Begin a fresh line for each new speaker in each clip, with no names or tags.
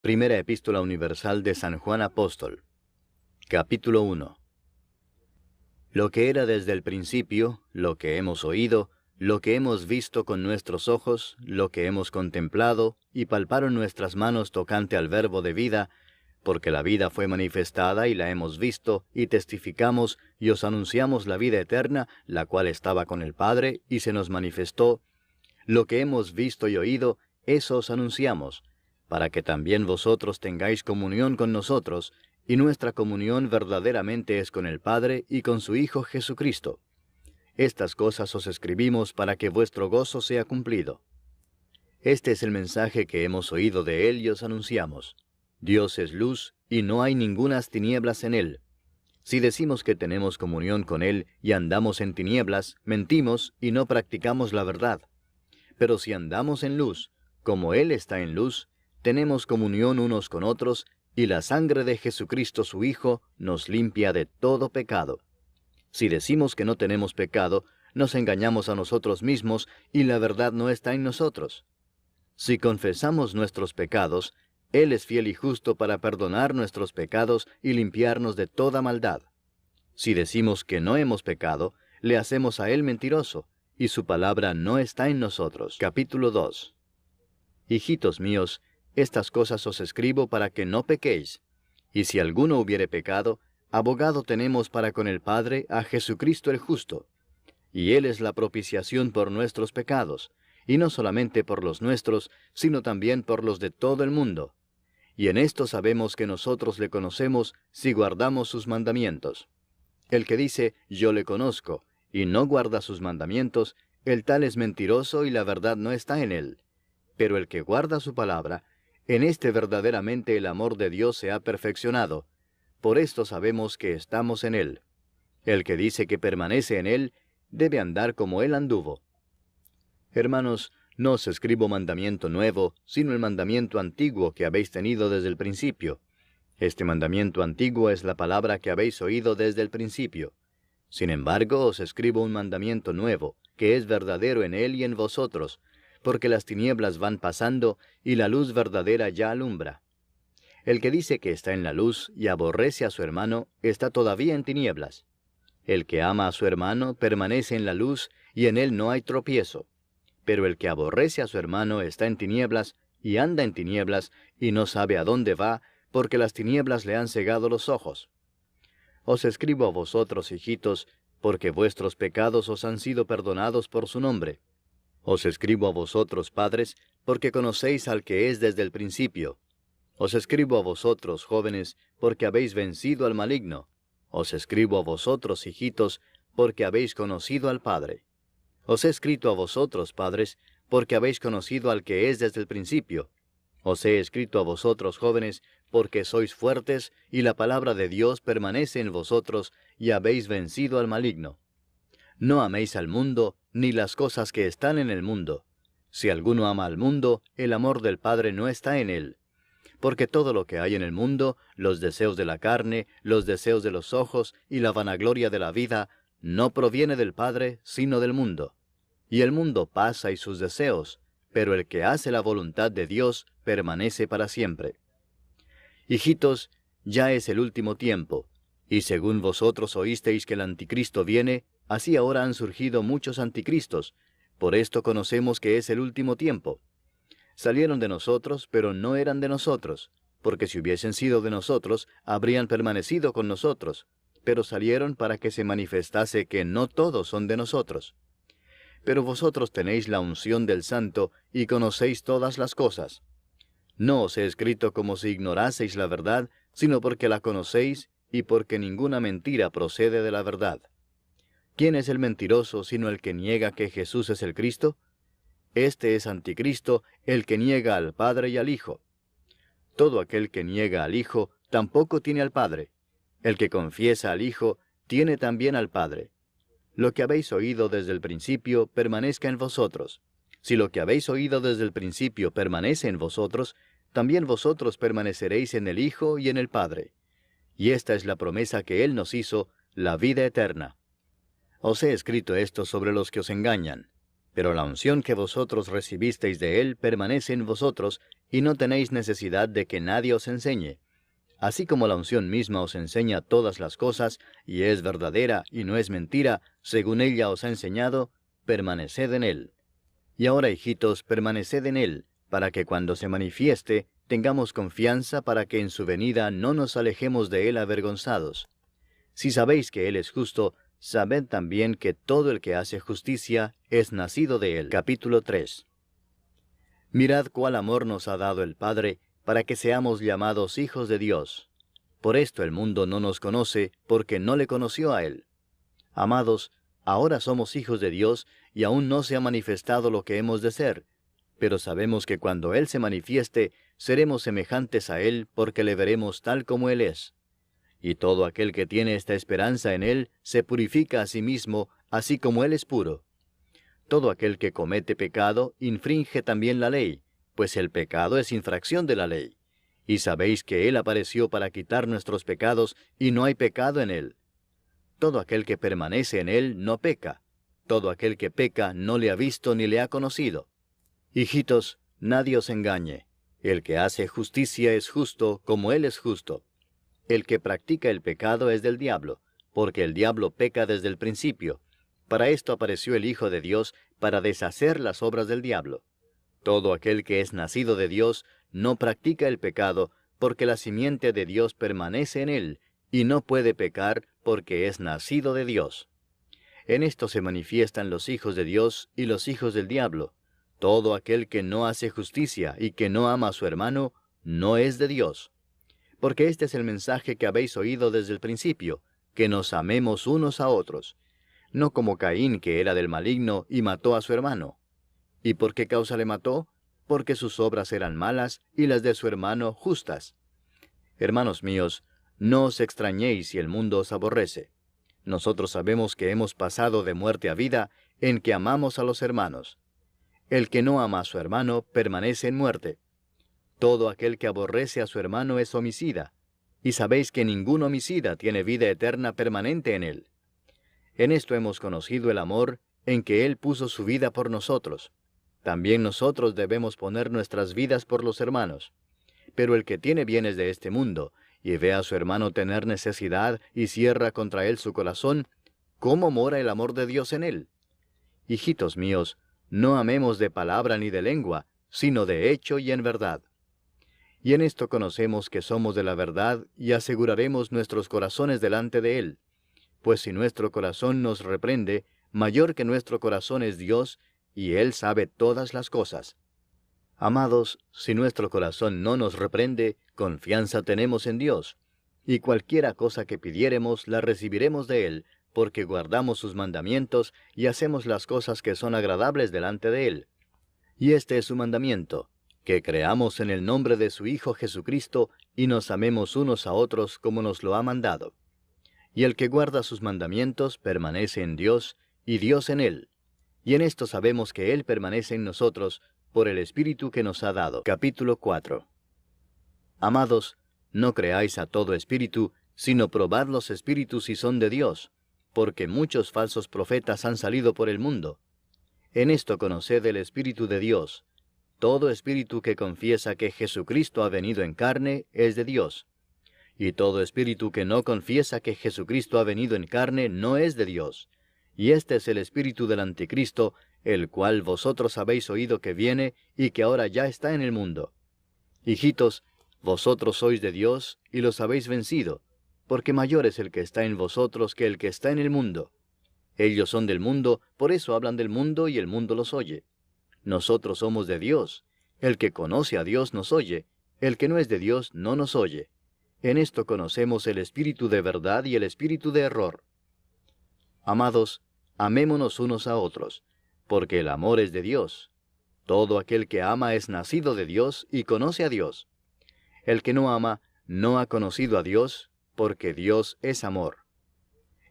Primera Epístola Universal de San Juan Apóstol. Capítulo 1. Lo que era desde el principio, lo que hemos oído, lo que hemos visto con nuestros ojos, lo que hemos contemplado, y palparon nuestras manos tocante al Verbo de vida, porque la vida fue manifestada y la hemos visto, y testificamos, y os anunciamos la vida eterna, la cual estaba con el Padre, y se nos manifestó. Lo que hemos visto y oído, eso os anunciamos, para que también vosotros tengáis comunión con nosotros, y nuestra comunión verdaderamente es con el Padre y con su Hijo Jesucristo. Estas cosas os escribimos para que vuestro gozo sea cumplido. Este es el mensaje que hemos oído de Él y os anunciamos. Dios es luz, y no hay ningunas tinieblas en Él. Si decimos que tenemos comunión con Él y andamos en tinieblas, mentimos y no practicamos la verdad. Pero si andamos en luz, como Él está en luz, tenemos comunión unos con otros, y la sangre de Jesucristo su Hijo nos limpia de todo pecado. Si decimos que no tenemos pecado, nos engañamos a nosotros mismos, y la verdad no está en nosotros. Si confesamos nuestros pecados, Él es fiel y justo para perdonar nuestros pecados y limpiarnos de toda maldad. Si decimos que no hemos pecado, le hacemos a Él mentiroso, y su palabra no está en nosotros. Capítulo 2. Hijitos míos, estas cosas os escribo para que no pequéis. Y si alguno hubiere pecado, abogado tenemos para con el Padre a Jesucristo el justo. Y Él es la propiciación por nuestros pecados, y no solamente por los nuestros, sino también por los de todo el mundo. Y en esto sabemos que nosotros le conocemos si guardamos sus mandamientos. El que dice, yo le conozco, y no guarda sus mandamientos, el tal es mentiroso y la verdad no está en él. Pero el que guarda su palabra, en este verdaderamente el amor de Dios se ha perfeccionado. Por esto sabemos que estamos en Él. El que dice que permanece en Él, debe andar como Él anduvo. Hermanos, no os escribo mandamiento nuevo, sino el mandamiento antiguo que habéis tenido desde el principio. Este mandamiento antiguo es la palabra que habéis oído desde el principio. Sin embargo, os escribo un mandamiento nuevo, que es verdadero en Él y en vosotros, porque las tinieblas van pasando, y la luz verdadera ya alumbra. El que dice que está en la luz y aborrece a su hermano, está todavía en tinieblas. El que ama a su hermano permanece en la luz, y en él no hay tropiezo. Pero el que aborrece a su hermano está en tinieblas, y anda en tinieblas, y no sabe a dónde va, porque las tinieblas le han cegado los ojos. Os escribo a vosotros, hijitos, porque vuestros pecados os han sido perdonados por su nombre. Os escribo a vosotros, padres, porque conocéis al que es desde el principio. Os escribo a vosotros, jóvenes, porque habéis vencido al maligno. Os escribo a vosotros, hijitos, porque habéis conocido al Padre. Os he escrito a vosotros, padres, porque habéis conocido al que es desde el principio. Os he escrito a vosotros, jóvenes, porque sois fuertes, y la palabra de Dios permanece en vosotros, y habéis vencido al maligno. No améis al mundo, ni las cosas que están en el mundo. Si alguno ama al mundo, el amor del Padre no está en él. Porque todo lo que hay en el mundo, los deseos de la carne, los deseos de los ojos y la vanagloria de la vida, no proviene del Padre, sino del mundo. Y el mundo pasa y sus deseos, pero el que hace la voluntad de Dios permanece para siempre. Hijitos, ya es el último tiempo, y según vosotros oísteis que el anticristo viene, así ahora han surgido muchos anticristos. Por esto conocemos que es el último tiempo. Salieron de nosotros, pero no eran de nosotros, porque si hubiesen sido de nosotros, habrían permanecido con nosotros, pero salieron para que se manifestase que no todos son de nosotros. Pero vosotros tenéis la unción del Santo, y conocéis todas las cosas. No os he escrito como si ignoraseis la verdad, sino porque la conocéis, y porque ninguna mentira procede de la verdad. ¿Quién es el mentiroso sino el que niega que Jesús es el Cristo? Este es anticristo, el que niega al Padre y al Hijo. Todo aquel que niega al Hijo tampoco tiene al Padre. El que confiesa al Hijo tiene también al Padre. Lo que habéis oído desde el principio permanezca en vosotros. Si lo que habéis oído desde el principio permanece en vosotros, también vosotros permaneceréis en el Hijo y en el Padre. Y esta es la promesa que Él nos hizo, la vida eterna. Os he escrito esto sobre los que os engañan. Pero la unción que vosotros recibisteis de Él permanece en vosotros, y no tenéis necesidad de que nadie os enseñe. Así como la unción misma os enseña todas las cosas, y es verdadera y no es mentira, según ella os ha enseñado, permaneced en él. Y ahora, hijitos, permaneced en él, para que cuando se manifieste, tengamos confianza para que en su venida no nos alejemos de él avergonzados. Si sabéis que él es justo, sabed también que todo el que hace justicia es nacido de él. Capítulo 3. Mirad cuál amor nos ha dado el Padre, para que seamos llamados hijos de Dios. Por esto el mundo no nos conoce, porque no le conoció a él. Amados, ahora somos hijos de Dios, y aún no se ha manifestado lo que hemos de ser. Pero sabemos que cuando Él se manifieste, seremos semejantes a Él, porque le veremos tal como Él es. Y todo aquel que tiene esta esperanza en Él, se purifica a sí mismo, así como Él es puro. Todo aquel que comete pecado, infringe también la ley, pues el pecado es infracción de la ley. Y sabéis que Él apareció para quitar nuestros pecados, y no hay pecado en Él. Todo aquel que permanece en Él no peca. Todo aquel que peca no le ha visto ni le ha conocido. Hijitos, nadie os engañe. El que hace justicia es justo, como Él es justo. El que practica el pecado es del diablo, porque el diablo peca desde el principio. Para esto apareció el Hijo de Dios, para deshacer las obras del diablo. Todo aquel que es nacido de Dios no practica el pecado, porque la simiente de Dios permanece en él, y no puede pecar porque es nacido de Dios. En esto se manifiestan los hijos de Dios y los hijos del diablo. Todo aquel que no hace justicia y que no ama a su hermano, no es de Dios. Porque este es el mensaje que habéis oído desde el principio, que nos amemos unos a otros. No como Caín, que era del maligno y mató a su hermano. ¿Y por qué causa le mató? Porque sus obras eran malas y las de su hermano justas. Hermanos míos, no os extrañéis si el mundo os aborrece. Nosotros sabemos que hemos pasado de muerte a vida en que amamos a los hermanos. El que no ama a su hermano permanece en muerte. Todo aquel que aborrece a su hermano es homicida, y sabéis que ningún homicida tiene vida eterna permanente en él. En esto hemos conocido el amor, en que Él puso su vida por nosotros. También nosotros debemos poner nuestras vidas por los hermanos. Pero el que tiene bienes de este mundo, y ve a su hermano tener necesidad y cierra contra él su corazón, ¿cómo mora el amor de Dios en él? Hijitos míos, no amemos de palabra ni de lengua, sino de hecho y en verdad. Y en esto conocemos que somos de la verdad y aseguraremos nuestros corazones delante de Él. Pues si nuestro corazón nos reprende, mayor que nuestro corazón es Dios, y Él sabe todas las cosas. Amados, si nuestro corazón no nos reprende, confianza tenemos en Dios, y cualquiera cosa que pidiéremos la recibiremos de Él, porque guardamos sus mandamientos y hacemos las cosas que son agradables delante de Él. Y este es su mandamiento, que creamos en el nombre de su Hijo Jesucristo y nos amemos unos a otros como nos lo ha mandado. Y el que guarda sus mandamientos permanece en Dios, y Dios en él. Y en esto sabemos que Él permanece en nosotros, por el Espíritu que nos ha dado. Capítulo 4. Amados, no creáis a todo espíritu, sino probad los espíritus si son de Dios, porque muchos falsos profetas han salido por el mundo. En esto conoced el Espíritu de Dios. Todo espíritu que confiesa que Jesucristo ha venido en carne es de Dios. Y todo espíritu que no confiesa que Jesucristo ha venido en carne no es de Dios. Y este es el espíritu del anticristo, el cual vosotros habéis oído que viene y que ahora ya está en el mundo. Hijitos, vosotros sois de Dios y los habéis vencido, porque mayor es el que está en vosotros que el que está en el mundo. Ellos son del mundo, por eso hablan del mundo y el mundo los oye. Nosotros somos de Dios. El que conoce a Dios nos oye, el que no es de Dios no nos oye. En esto conocemos el espíritu de verdad y el espíritu de error. Amados, amémonos unos a otros, porque el amor es de Dios. Todo aquel que ama es nacido de Dios y conoce a Dios. El que no ama no ha conocido a Dios, porque Dios es amor.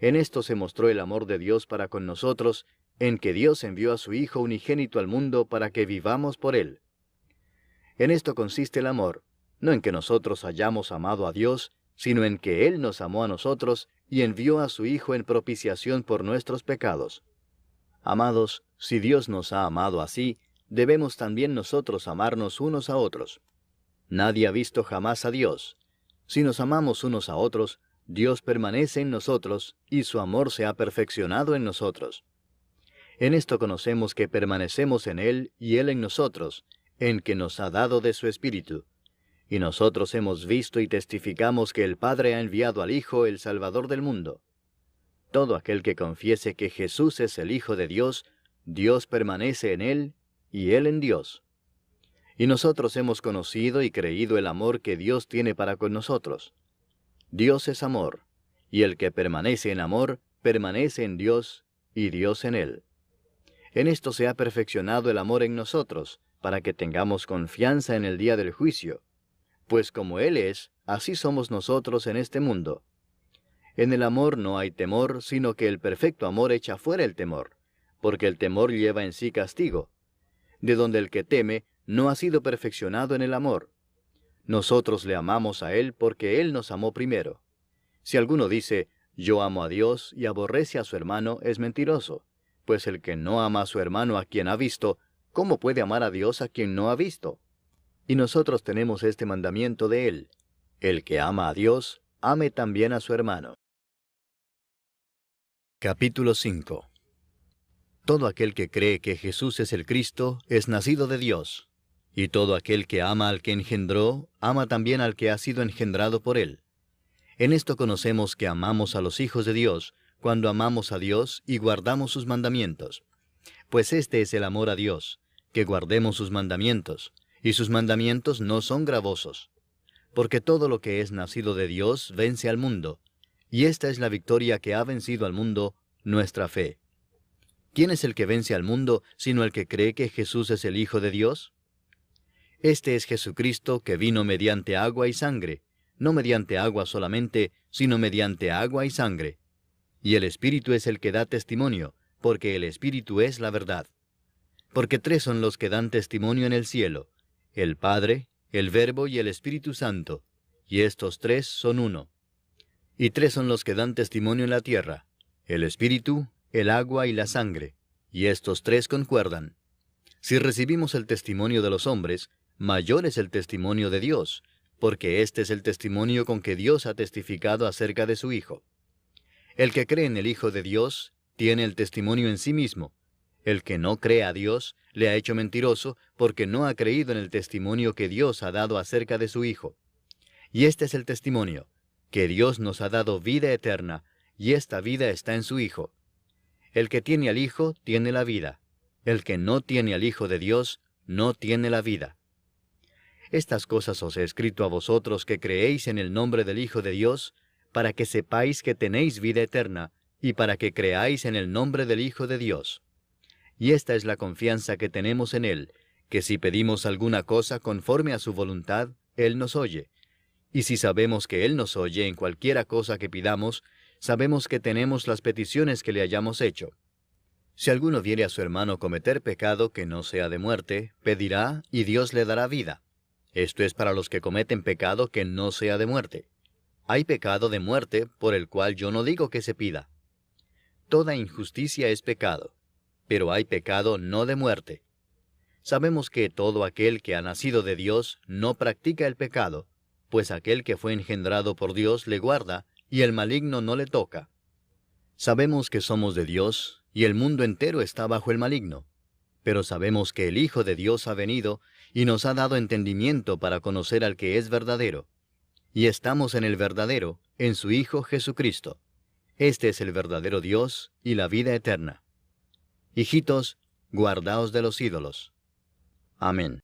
En esto se mostró el amor de Dios para con nosotros, en que Dios envió a su Hijo unigénito al mundo para que vivamos por Él. En esto consiste el amor, no en que nosotros hayamos amado a Dios, sino en que Él nos amó a nosotros y envió a su Hijo en propiciación por nuestros pecados. Amados, si Dios nos ha amado así, debemos también nosotros amarnos unos a otros. Nadie ha visto jamás a Dios. Si nos amamos unos a otros, Dios permanece en nosotros, y su amor se ha perfeccionado en nosotros. En esto conocemos que permanecemos en Él y Él en nosotros, en que nos ha dado de su Espíritu. Y nosotros hemos visto y testificamos que el Padre ha enviado al Hijo, el Salvador del mundo. Todo aquel que confiese que Jesús es el Hijo de Dios, Dios permanece en Él, y Él en Dios. Y nosotros hemos conocido y creído el amor que Dios tiene para con nosotros. Dios es amor, y el que permanece en amor, permanece en Dios, y Dios en él. En esto se ha perfeccionado el amor en nosotros, para que tengamos confianza en el día del juicio. Pues como Él es, así somos nosotros en este mundo. En el amor no hay temor, sino que el perfecto amor echa fuera el temor, porque el temor lleva en sí castigo, de donde el que teme no ha sido perfeccionado en el amor. Nosotros le amamos a Él porque Él nos amó primero. Si alguno dice, yo amo a Dios y aborrece a su hermano, es mentiroso, pues el que no ama a su hermano a quien ha visto, ¿cómo puede amar a Dios a quien no ha visto? Y nosotros tenemos este mandamiento de Él: el que ama a Dios, ame también a su hermano. Capítulo 5. Todo aquel que cree que Jesús es el Cristo es nacido de Dios. Y todo aquel que ama al que engendró, ama también al que ha sido engendrado por él. En esto conocemos que amamos a los hijos de Dios, cuando amamos a Dios y guardamos sus mandamientos. Pues este es el amor a Dios, que guardemos sus mandamientos, y sus mandamientos no son gravosos. Porque todo lo que es nacido de Dios vence al mundo, y esta es la victoria que ha vencido al mundo, nuestra fe. ¿Quién es el que vence al mundo, sino el que cree que Jesús es el Hijo de Dios? Este es Jesucristo, que vino mediante agua y sangre, no mediante agua solamente, sino mediante agua y sangre. Y el Espíritu es el que da testimonio, porque el Espíritu es la verdad. Porque 3 son los que dan testimonio en el cielo: el Padre, el Verbo y el Espíritu Santo, y estos 3 son uno. Y 3 son los que dan testimonio en la tierra: el Espíritu, el agua y la sangre, y estos 3 concuerdan. Si recibimos el testimonio de los hombres, mayor es el testimonio de Dios, porque este es el testimonio con que Dios ha testificado acerca de su Hijo. El que cree en el Hijo de Dios tiene el testimonio en sí mismo. El que no cree a Dios le ha hecho mentiroso, porque no ha creído en el testimonio que Dios ha dado acerca de su Hijo. Y este es el testimonio, que Dios nos ha dado vida eterna, y esta vida está en su Hijo. El que tiene al Hijo tiene la vida. El que no tiene al Hijo de Dios no tiene la vida. Estas cosas os he escrito a vosotros que creéis en el nombre del Hijo de Dios, para que sepáis que tenéis vida eterna, y para que creáis en el nombre del Hijo de Dios. Y esta es la confianza que tenemos en Él, que si pedimos alguna cosa conforme a su voluntad, Él nos oye. Y si sabemos que Él nos oye en cualquiera cosa que pidamos, sabemos que tenemos las peticiones que le hayamos hecho. Si alguno viere a su hermano cometer pecado que no sea de muerte, pedirá, y Dios le dará vida. Esto es para los que cometen pecado que no sea de muerte. Hay pecado de muerte, por el cual yo no digo que se pida. Toda injusticia es pecado, pero hay pecado no de muerte. Sabemos que todo aquel que ha nacido de Dios no practica el pecado, pues aquel que fue engendrado por Dios le guarda, y el maligno no le toca. Sabemos que somos de Dios, y el mundo entero está bajo el maligno. Pero sabemos que el Hijo de Dios ha venido, y nos ha dado entendimiento para conocer al que es verdadero. Y estamos en el verdadero, en su Hijo Jesucristo. Este es el verdadero Dios y la vida eterna. Hijitos, guardaos de los ídolos. Amén.